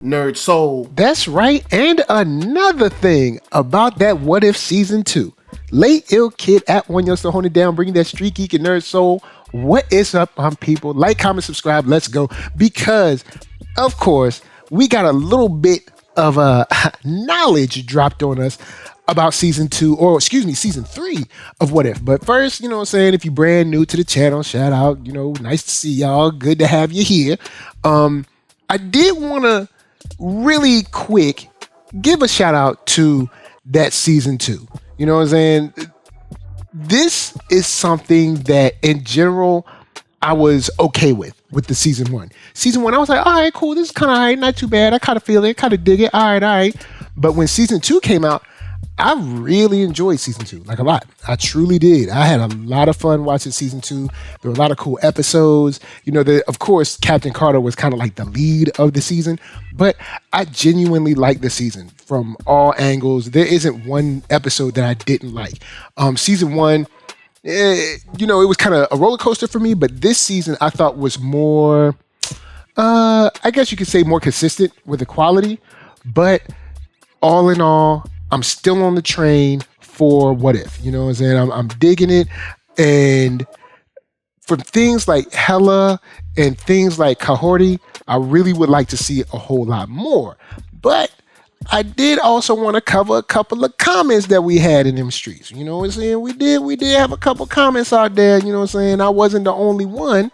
NERDSoul. That's right. And another thing about that What If Season 2. Late Ill Kid at OneYoungsta holding it down, bringing that StreetGeek and NERDSoul. What is up, people? Like, comment, subscribe. Let's go. Because, of course, we got a little bit of knowledge dropped on us about season 2, or excuse me, season 3 of What If. But first, you know what I'm saying, if you're brand new to the channel, shout out, nice to see y'all. Good to have you here. I did want to really quick give a shout out to that season 2. You know what I'm saying? This is something that in general I was okay with the season 1. Season 1, I was like, all right, cool. This is kind of all right, not too bad. I kind of feel it, kind of dig it. All right. But when season 2 came out, I really enjoyed season 2, like a lot. I truly did. I had a lot of fun watching season 2. There were a lot of cool episodes. Of course, Captain Carter was kind of like the lead of the season, but I genuinely liked the season from all angles. There isn't one episode that I didn't like. Season 1, it was kind of a roller coaster for me, but this season I thought was more, I guess you could say more consistent with the quality, but all in all, I'm still on the train for What If. You know what I'm saying? I'm digging it. And for things like Hella and things like Cohorty, I really would like to see a whole lot more. But I did also want to cover a couple of comments that we had in them streets. You know what I'm saying? We did have a couple comments out there. You know what I'm saying? I wasn't the only one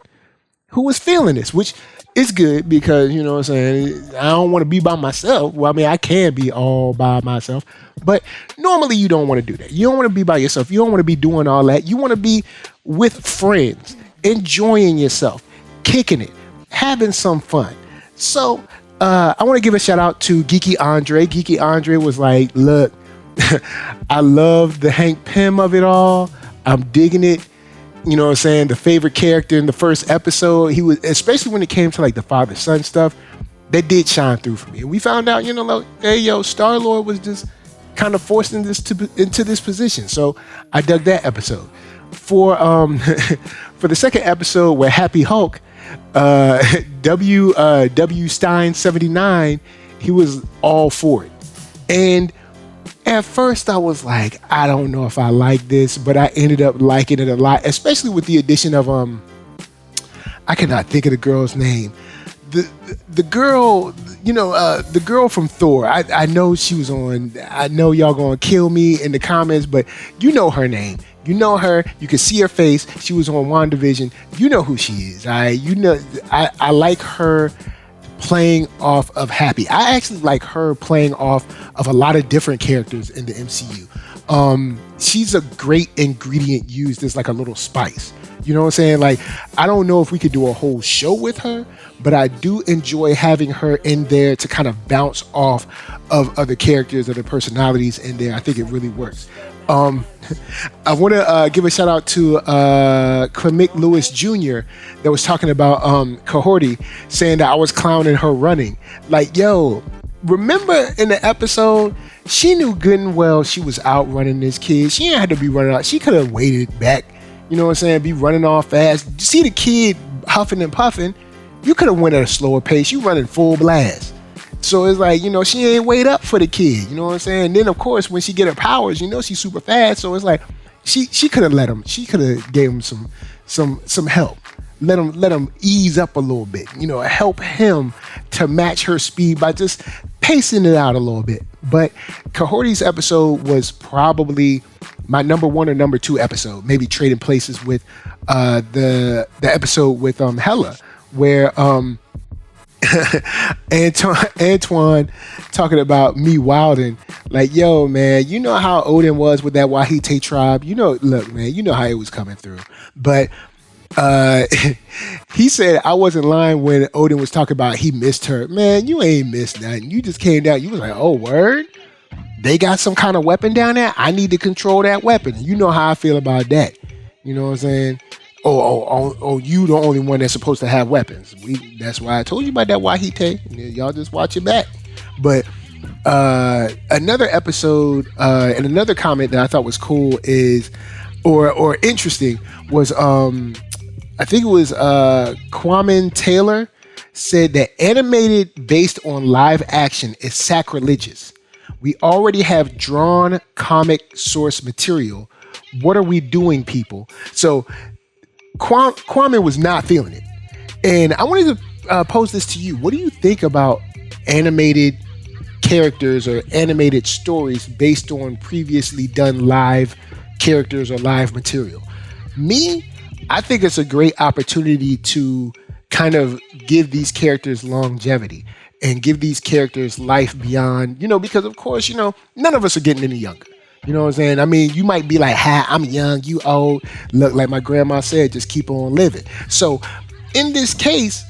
who was feeling this, which is good because, you know what I'm saying, I don't want to be by myself. Well, I mean, I can be all by myself, but normally you don't want to do that. You don't want to be by yourself. You don't want to be doing all that. You want to be with friends, enjoying yourself, kicking it, having some fun. So I want to give a shout out to Geeky Andre. Geeky Andre was like, look, I love the Hank Pym of it all. I'm digging it. You know what I'm saying? The favorite character in the first episode, he was, especially when it came to like the father-son stuff, that did shine through for me. And we found out, hey, Star-Lord was just kind of forced into this position. So I dug that episode. For the second episode where Happy Hulk, W Stein 79, he was all for it. And at first, I was like, I don't know if I like this, but I ended up liking it a lot, especially with the addition of I cannot think of the girl's name. The girl, the girl from Thor. I know she was on. I know y'all gonna kill me in the comments, but you know her name. You know her. You can see her face. She was on WandaVision. You know who she is. I like her playing off of Happy. I actually like her playing off of a lot of different characters in the MCU. She's a great ingredient used as like a little spice. You know what I'm saying? Like, I don't know if we could do a whole show with her, but I do enjoy having her in there to kind of bounce off of other characters, other personalities in there. I think it really works. I want to give a shout out to Clemic Lewis Jr. that was talking about Cohorty, saying that I was clowning her running. Like, yo, remember in the episode, she knew good and well she was outrunning this kid. She didn't have to be running out. She could have waited back, you know what I'm saying, be running all fast. See the kid huffing and puffing, you could have went at a slower pace. You running full blast. So it's like, she ain't wait up for the kid. You know what I'm saying? And then, of course, when she get her powers, she's super fast. So it's like she could have let him. She could have gave him some help. Let him ease up a little bit. Help him to match her speed by just pacing it out a little bit. But Cohorty's episode was probably my number 1 or number 2 episode. Maybe trading places with the episode with Hella, where Antoine talking about me wilding, like, yo, man, you know how Odin was with that Wahite tribe. Look, man, you know how it was coming through. But he said I wasn't lying when Odin was talking about he missed her. Man, you ain't missed nothing. You just came down. You was like, oh, word? They got some kind of weapon down there? I need to control that weapon. You know how I feel about that. You know what I'm saying? Oh, you the only one that's supposed to have weapons. That's why I told you about that Wahite. Y'all just watch it back. But another episode and another comment that I thought was cool is, or interesting, was I think it was Kwame Taylor said that animated based on live action is sacrilegious. We already have drawn comic source material. What are we doing, people? So Kwame was not feeling it. And I wanted to pose this to you. What do you think about animated characters or animated stories based on previously done live characters or live material? Me, I think it's a great opportunity to kind of give these characters longevity and give these characters life beyond, because of course, none of us are getting any younger. You know what I'm saying? I mean, you might be like, hi, I'm young, you old. Look, like my grandma said, just keep on living. So in this case,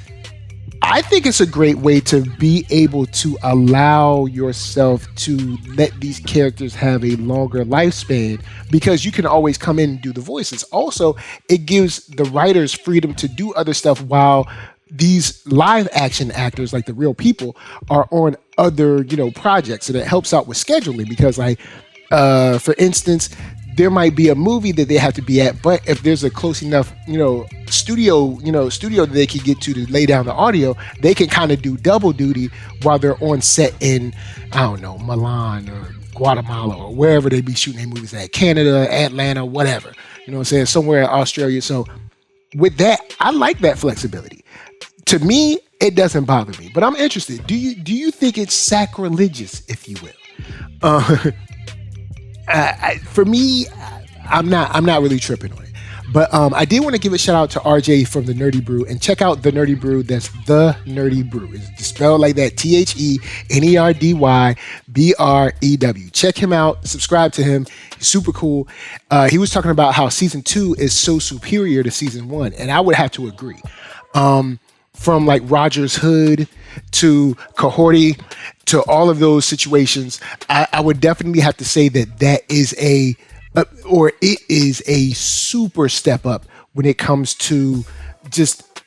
I think it's a great way to be able to allow yourself to let these characters have a longer lifespan, because you can always come in and do the voices. Also, it gives the writers freedom to do other stuff while these live action actors, like the real people, are on other, projects. And it helps out with scheduling because, like, for instance, there might be a movie that they have to be at, but if there's a close enough, studio that they can get to lay down the audio, they can kind of do double duty while they're on set in, I don't know, Milan or Guatemala or wherever they be shooting their movies at, Canada, Atlanta, whatever, you know what I'm saying, somewhere in Australia. So with that, I like that flexibility. To me, it doesn't bother me, but I'm interested. Do you think it's sacrilegious, if you will? For me, I'm not really tripping on it. But I did want to give a shout out to RJ from the Nerdy Brew, and check out the Nerdy Brew. That's the Nerdy Brew. It's spelled like that: TheNerdybrew. Check him out. Subscribe to him. He's super cool. He was talking about how season 2 is so superior to season 1, and I would have to agree. From like Roger's Hood to Cohorty to all of those situations, I would definitely have to say that is it is a super step up when it comes to just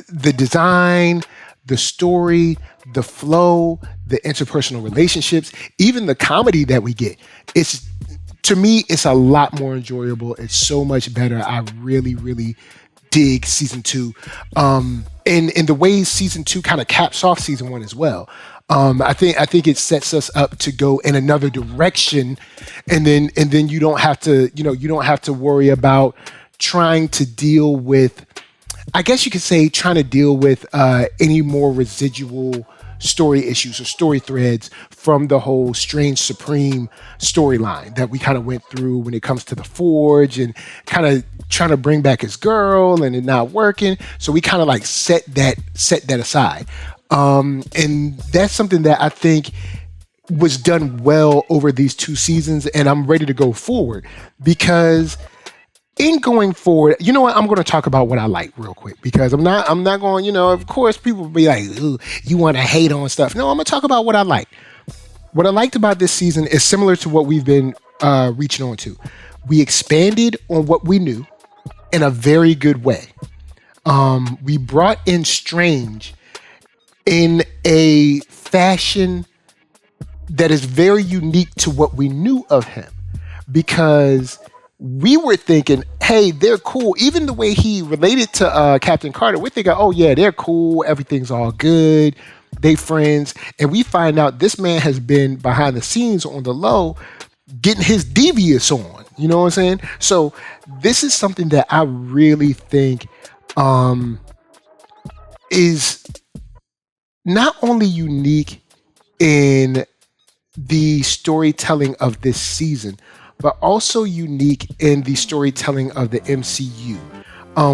the design, the story, the flow, the interpersonal relationships, even the comedy that we get. To me, it's a lot more enjoyable. It's so much better. I really, really dig season 2. And the way season 2 kind of caps off season 1 as well. I think it sets us up to go in another direction, and then you don't have to worry about trying to deal with, I guess you could say, trying to deal with any more residual story issues or story threads from the whole Strange Supreme storyline that we kind of went through when it comes to the Forge and kind of trying to bring back his girl and it not working. So we kind of like set that aside. And that's something that I think was done well over these 2 seasons, and I'm ready to go forward, because in going forward, you know what? I'm going to talk about what I like real quick, because I'm not going, of course people will be like, ooh, you want to hate on stuff. No, I'm going to talk about what I like. What I liked about this season is similar to what we've been reaching on to. We expanded on what we knew in a very good way. We brought in Strange in a fashion that is very unique to what we knew of him, because we were thinking, hey, they're cool. Even the way he related to Captain Carter, we're thinking, oh yeah, they're cool. Everything's all good. They friends. And we find out this man has been behind the scenes on the low, getting his devious on. You know what I'm saying? So this is something that I really think is not only unique in the storytelling of this season, but also unique in the storytelling of the MCU,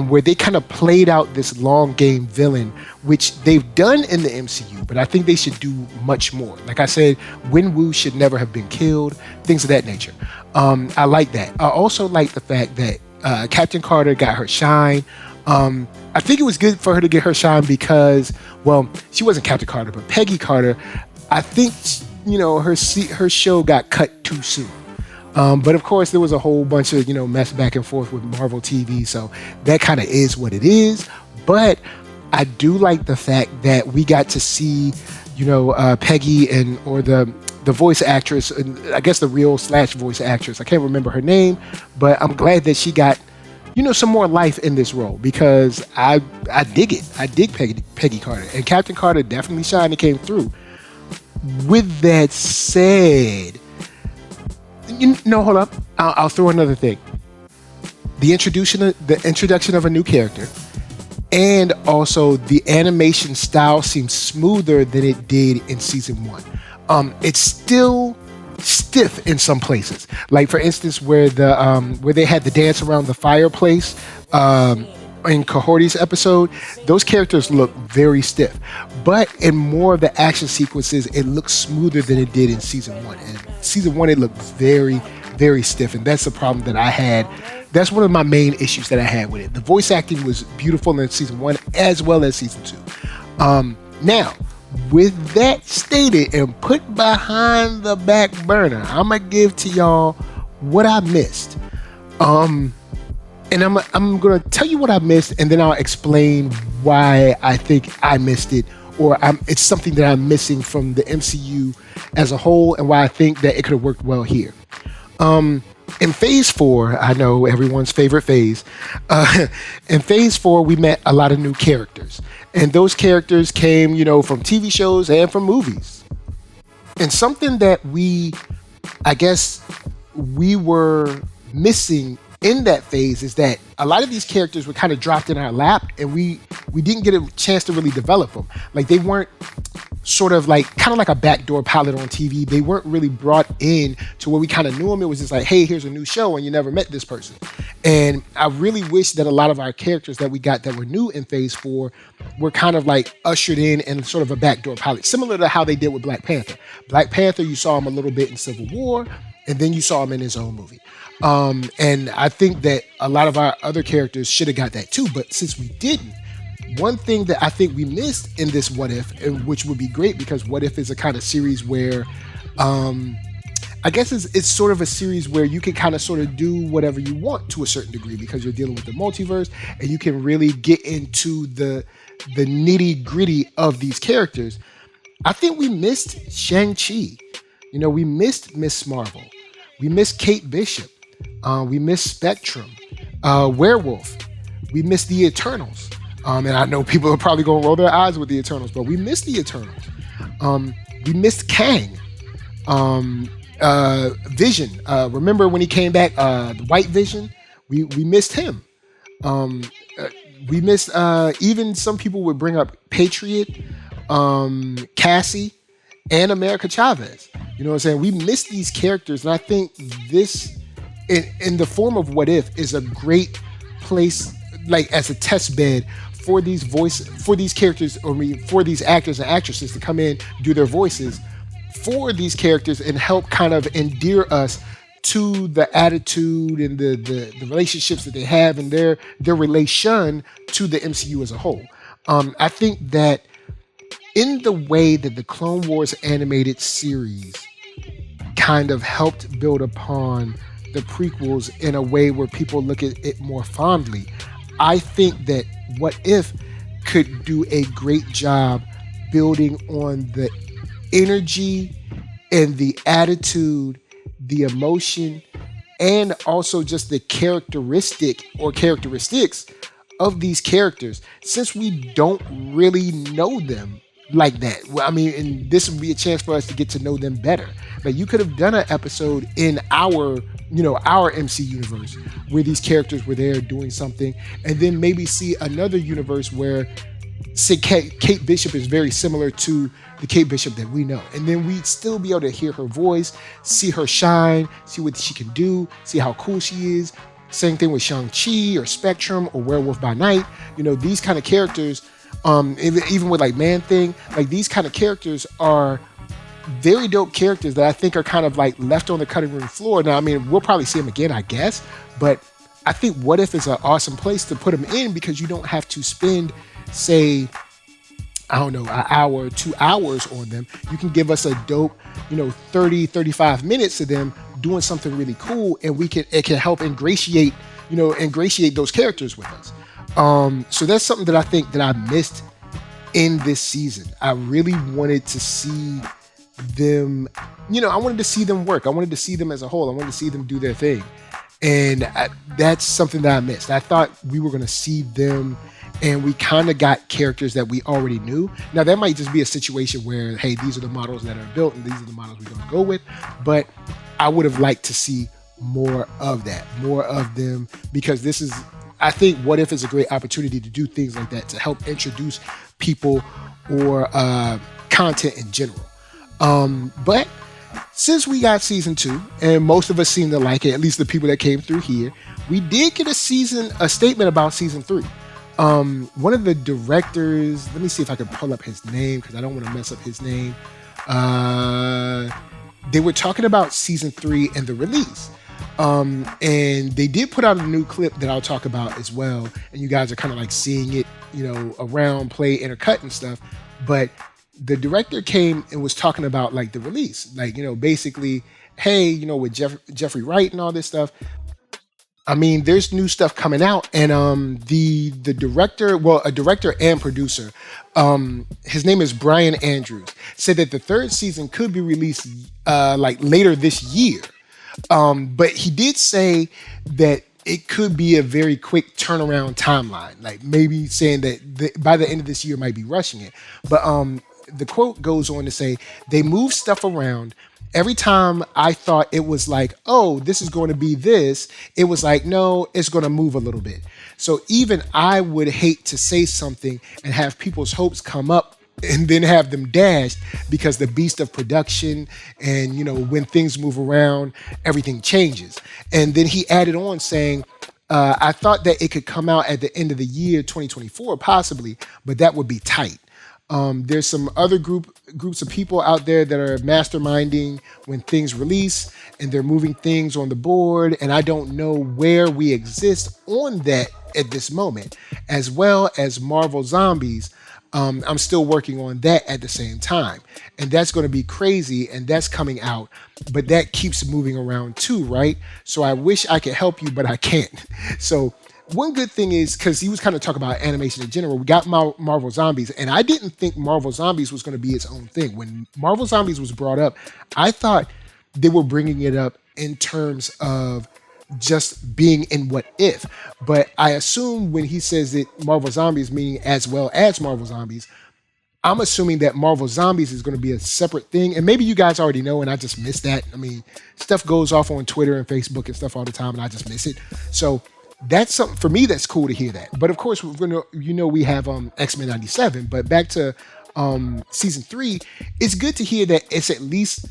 where they kind of played out this long game villain, which they've done in the MCU, but I think they should do much more. Like I said, Wu should never have been killed, things of that nature. I like that. I also like the fact that Captain Carter got her shine. I think it was good for her to get her shine because, well, she wasn't Captain Carter, but Peggy Carter. I think, her show got cut too soon. But of course, there was a whole bunch of, mess back and forth with Marvel TV. So that kind of is what it is. But I do like the fact that we got to see, Peggy or the voice actress, and I guess the real / voice actress. I can't remember her name, but I'm glad that she got some more life in this role because I dig it. I dig Peggy Carter, and Captain Carter definitely shined and came through. With that said, hold up. I'll throw another thing. The introduction of a new character, and also the animation style seems smoother than it did in season 1. It's still stiff in some places, like for instance where they had the dance around the fireplace in Cohorty's episode. Those characters look very stiff, but in more of the action sequences it looks smoother than it did in season 1. And season 1 it looked very, very stiff, and that's the problem that I had. That's one of my main issues that I had with it. The voice acting was beautiful in season 1 as well as season 2. Now, with that stated and put behind the back burner, I'm gonna give to y'all what I missed. And I'm gonna tell you what I missed, and then I'll explain why I think I missed it, or it's something that I'm missing from the MCU as a whole, and why I think that it could have worked well here. In phase 4, I know everyone's favorite phase. In phase 4, we met a lot of new characters. And those characters came, from TV shows and from movies. And something that I guess we were missing in that phase is that a lot of these characters were kind of dropped in our lap, and we didn't get a chance to really develop them. Like, they weren't sort of like kind of like a backdoor pilot on TV. They weren't really brought in to where we kind of knew them. It was just like, hey, here's a new show and you never met this person. And I really wish that a lot of our characters that we got that were new in phase 4 were kind of like ushered in sort of a backdoor pilot, similar to how they did with Black Panther. Black Panther, you saw him a little bit in Civil War, and then you saw him in his own movie. And I think that a lot of our other characters should have got that too, but since we didn't, one thing that I think we missed in this What If, and which would be great because What If is a kind of series where, I guess it's sort of a series where you can kind of sort of do whatever you want to a certain degree because you're dealing with the multiverse and you can really get into the nitty gritty of these characters. I think we missed Shang-Chi. We missed Miss Marvel. We missed Kate Bishop. We missed Spectrum. Werewolf. We missed the Eternals. And I know people are probably going to roll their eyes with the Eternals, but we missed the Eternals. We missed Kang. Vision. Remember when he came back, the White Vision? We missed him. We missed, even some people would bring up Patriot, Cassie, and America Chavez. You know what I'm saying? We missed these characters, and I think this, in the form of What If, is a great place, like as a test bed for these characters, for these actors and actresses to come in, do their voices for these characters and help kind of endear us to the attitude and the relationships that they have and their relation to the MCU as a whole. I think that in the way that the Clone Wars animated series kind of helped build upon the prequels in a way where people look at it more fondly, I think that What If could do a great job building on the energy and the attitude, the emotion, and also just the characteristics of these characters, since we don't really know them like that. I mean, and this would be a chance for us to get to know them better. Like, you could have done an episode in our MC universe where these characters were there doing something, and then maybe see another universe where, say, Kate Bishop is very similar to the Kate Bishop that we know, and then we'd still be able to hear her voice, see her shine, see what she can do, see how cool she is. Same thing with Shang-Chi or Spectrum or Werewolf by Night. These kind of characters, even with like Man-Thing, like these kind of characters are very dope characters that I think are kind of like left on the cutting room floor. Now, I mean, we'll probably see them again, I guess, but I think What If is an awesome place to put them in because you don't have to spend, say, I don't know, an hour, 2 hours on them. You can give us a dope, 30, 35 minutes of them doing something really cool, and it can help ingratiate those characters with us. So that's something that I think that I missed in this season. I really wanted to see them, I wanted to see them work. I wanted to see them as a whole. I wanted to see them do their thing. And that's something that I missed. I thought we were going to see them, and we kind of got characters that we already knew. Now, that might just be a situation where, hey, these are the models that are built, and these are the models we're going to go with. But I would have liked to see more of that, more of them, because this is, I think What If is a great opportunity to do things like that, to help introduce people or content in general. But since we got season 2, and most of us seem to like it, at least the people that came through here, we did get a statement about season 3. One of the directors, let me see if I can pull up his name because I don't want to mess up his name. They were talking about season 3 and the release. And they did put out a new clip that I'll talk about as well. And you guys are kind of like seeing it, around, play, intercut and stuff. But the director came and was talking about like the release, like, basically, hey, with Jeffrey Wright and all this stuff. I mean, there's new stuff coming out, and the director, well, a director and producer, his name is Bryan Andrews, said that the 3rd season could be released like later this year. But he did say that it could be a very quick turnaround timeline, like maybe saying that by the end of this year might be rushing it. But the quote goes on to say, they move stuff around. Every time I thought it was like, oh, this is going to be this, it was like, no, it's going to move a little bit. So even I would hate to say something and have people's hopes come up and then have them dashed because the beast of production and, when things move around, everything changes. And then he added on saying, I thought that it could come out at the end of the year, 2024, possibly, but that would be tight. There's some other groups of people out there that are masterminding when things release, and they're moving things on the board, and I don't know where we exist on that at this moment, as well as Marvel Zombies. I'm still working on that at the same time, and that's going to be crazy, and that's coming out, but that keeps moving around too, right? So I wish I could help you, but I can't. So one good thing is, because he was kind of talking about animation in general, we got Marvel Zombies, and I didn't think Marvel Zombies was going to be its own thing. When Marvel Zombies was brought up, I thought they were bringing it up in terms of just being in What If. But I assume when he says that Marvel Zombies, meaning as well as Marvel Zombies, I'm assuming that Marvel Zombies is going to be a separate thing. And maybe you guys already know, and I just missed that. I mean, stuff goes off on Twitter and Facebook and stuff all the time, and I just miss it. So that's something for me that's cool to hear that. But of course, we're gonna, we have X-Men 97. But back to season 3, it's good to hear that it's at least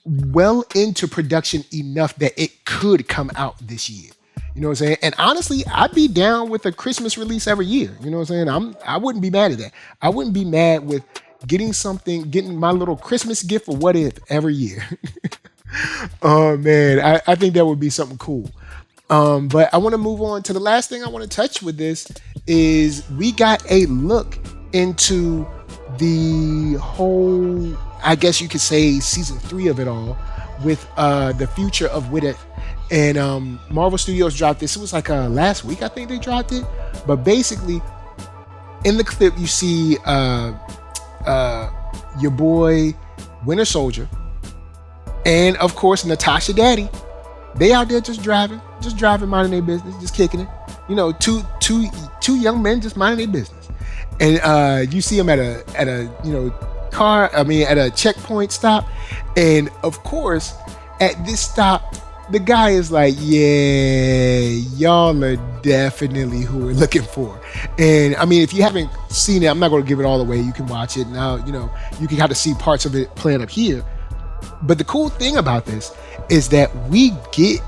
well into production enough that it could come out this year. You know what I'm saying? And honestly, I'd be down with a Christmas release every year. You know what I'm saying? I wouldn't be mad at that. I wouldn't be mad with getting my little Christmas gift for What If every year. Oh man, I think that would be something cool. But I want to move on to the last thing I want to touch with this is we got a look into the whole, I guess you could say, season 3 of it all with the future of What If. And Marvel Studios dropped this. It was like last week, I think they dropped it. But basically, in the clip, you see your boy Winter Soldier and, of course, Natasha Daddy. They out there just driving, minding their business, just kicking it. Two young men just minding their business. And you see them at a car, at a checkpoint stop. And of course, at this stop, the guy is like, yeah, y'all are definitely who we're looking for. And I mean, if you haven't seen it, I'm not going to give it all away. You can watch it now. You can kind of see parts of it playing up here. But the cool thing about this is that we get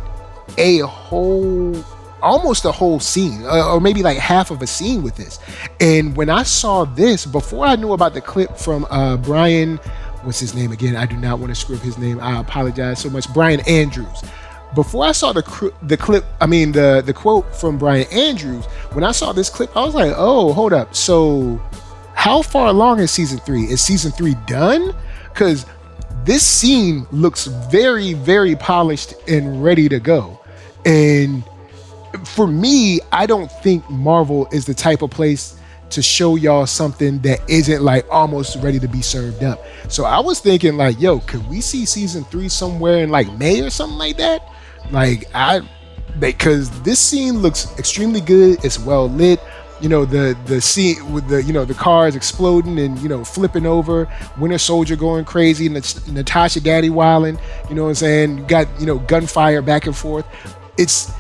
almost a whole scene, or maybe like half of a scene with this. And when I saw this, before I knew about the clip from Bryan, what's his name again? I do not want to screw up his name. I apologize so much. Bryan Andrews. Before I saw the clip, the quote from Bryan Andrews, when I saw this clip, I was like, oh, hold up. So how far along is season 3? Is season 3 done? Because this scene looks very, very polished and ready to go. And for me, I don't think Marvel is the type of place to show y'all something that isn't like almost ready to be served up. So I was thinking like, yo, could we see season 3 somewhere in like May or something like that? Like because this scene looks extremely good. It's well lit. The scene with the cars exploding and flipping over, Winter Soldier going crazy, Natasha daddy wilding, you know what I'm saying? You got gunfire back and forth. It's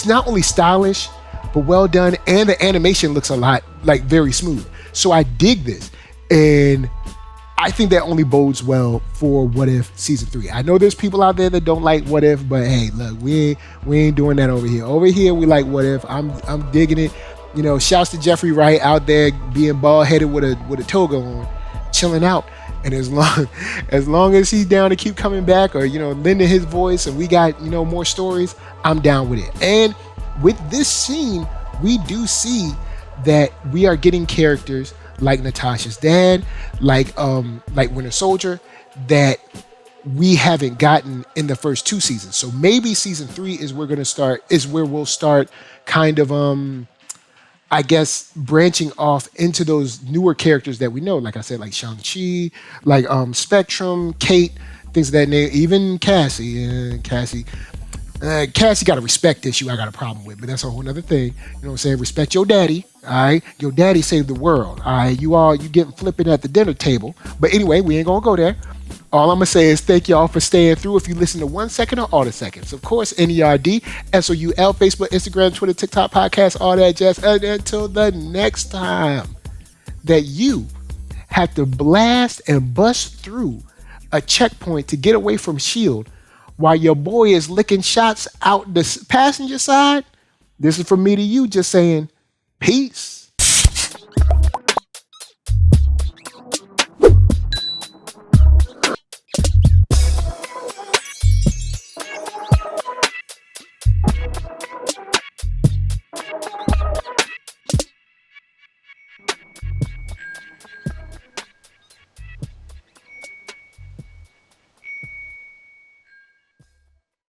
not only stylish but well done, and the animation looks a lot like very smooth. So I dig this, and I think that only bodes well for What If season 3. I know there's people out there that don't like What If, but hey, look, we ain't doing that over here. Over here, we like What If. I'm digging it. Shouts to Jeffrey Wright out there being bald headed with a toga on, chilling out. And as long as he's down to keep coming back, or lending his voice, and we got more stories, I'm down with it. And with this scene, we do see that we are getting characters like Natasha's dad, like Winter Soldier, that we haven't gotten in the first 2 seasons. So maybe season 3 is where we'll start kind of I guess branching off into those newer characters that we know. Like I said, like Shang-Chi, like Spectrum, Kate, things of that name, even Cassie. Cassie got a respect issue I got a problem with, but that's a whole nother thing. You know what I'm saying? Respect your daddy, all right? Your daddy saved the world, all right? You getting flipping at the dinner table. But anyway, we ain't gonna go there. All I'm gonna say is thank y'all for staying through. If you listen to 1 second or all the seconds, of course, NERDSoul, Facebook, Instagram, Twitter, TikTok, podcast, all that jazz. And until the next time that you have to blast and bust through a checkpoint to get away from S.H.I.E.L.D., while your boy is licking shots out the passenger side, this is from me to you just saying, peace.